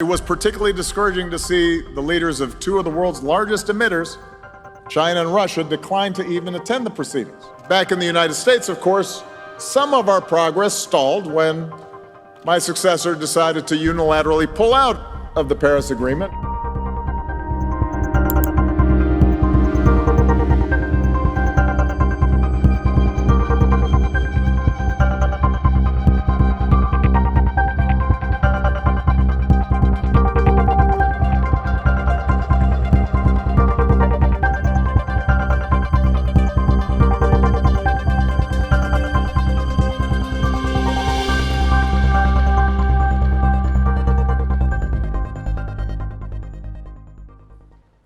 It was particularly discouraging to see the leaders of two of the world's largest emitters, China and Russia, decline to even attend the proceedings. Back in the United States, of course, some of our progress stalled when my successor decided to unilaterally pull out of the Paris Agreement.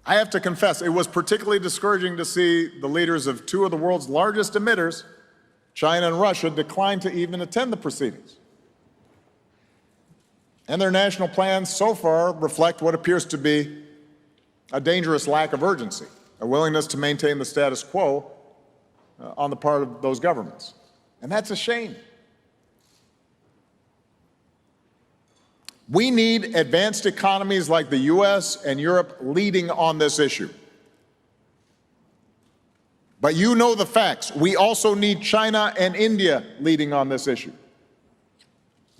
I have to confess, it was particularly discouraging to see the leaders of two of the world's largest emitters, China and Russia, decline to even attend the proceedings. And their national plans so far reflect what appears to be a dangerous lack of urgency, a willingness to maintain the status quo on the part of those governments. And that's a shame. We need advanced economies like the U.S. and Europe leading on this issue. But you know the facts. We also need China and India leading on this issue.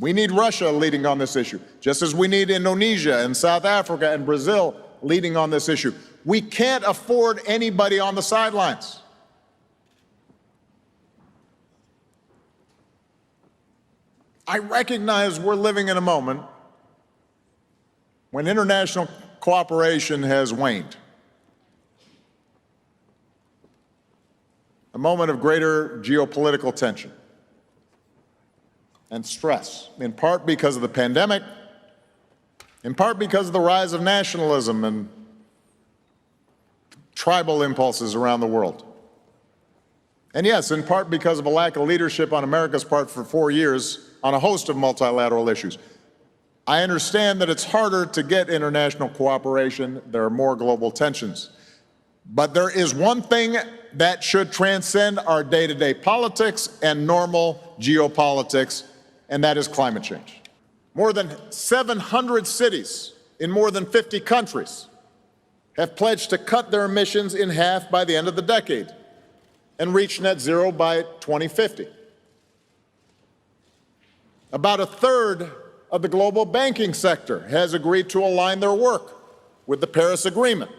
We need Russia leading on this issue, just as we need Indonesia and South Africa and Brazil leading on this issue. We can't afford anybody on the sidelines. I recognize we're living in a moment when international cooperation has waned, a moment of greater geopolitical tension and stress, in part because of the pandemic, in part because of the rise of nationalism and tribal impulses around the world. And yes, in part because of a lack of leadership on America's part for 4 years on a host of multilateral issues. I understand that it's harder to get international cooperation. There are more global tensions. But there is one thing that should transcend our day-to-day politics and normal geopolitics, and that is climate change. More than 700 cities in more than 50 countries have pledged to cut their emissions in half by the end of the decade and reach net zero by 2050. About a third of the global banking sector has agreed to align their work with the Paris Agreement.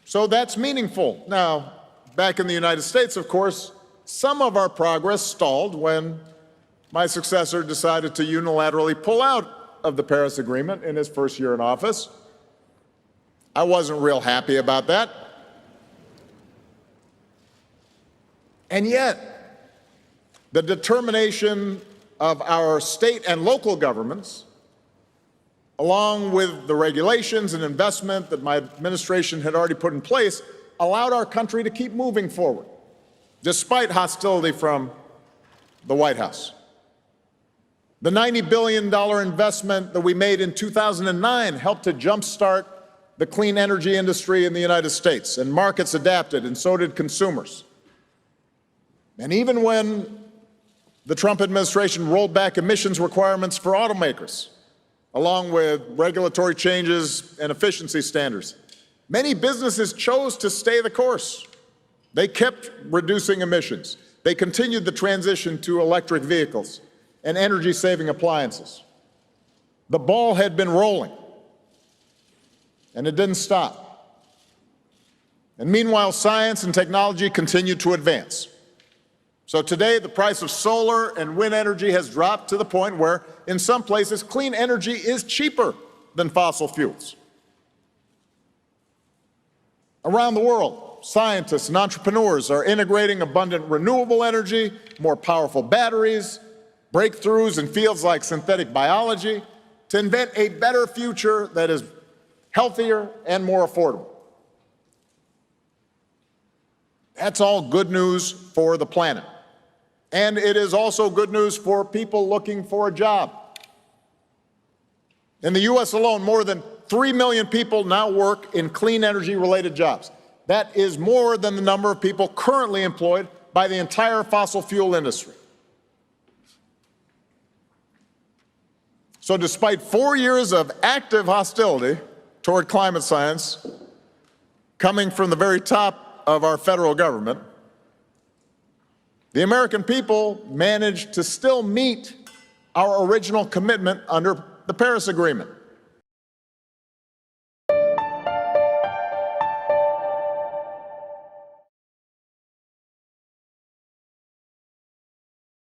So that's meaningful. Now, back in the United States, of course, some of our progress stalled when my successor decided to unilaterally pull out of the Paris Agreement in his first year in office. I wasn't real happy about that. And yet, the determination of our state and local governments, along with the regulations and investment that my administration had already put in place, allowed our country to keep moving forward, despite hostility from the White House. The $90 billion investment that we made in 2009 helped to jumpstart the clean energy industry in the United States, and markets adapted, and so did consumers. And even when the Trump administration rolled back emissions requirements for automakers, along with regulatory changes and efficiency standards, many businesses chose to stay the course. They kept reducing emissions. They continued the transition to electric vehicles and energy-saving appliances. The ball had been rolling, and it didn't stop. And meanwhile, science and technology continued to advance. So today, the price of solar and wind energy has dropped to the point where, in some places, clean energy is cheaper than fossil fuels. Around the world, scientists and entrepreneurs are integrating abundant renewable energy, more powerful batteries, breakthroughs in fields like synthetic biology, to invent a better future that is healthier and more affordable. That's all good news for the planet. And it is also good news for people looking for a job. In the U.S. alone, more than 3 million people now work in clean energy-related jobs. That is more than the number of people currently employed by the entire fossil fuel industry. So despite 4 years of active hostility toward climate science coming from the very top of our federal government, the American people managed to still meet our original commitment under the Paris Agreement.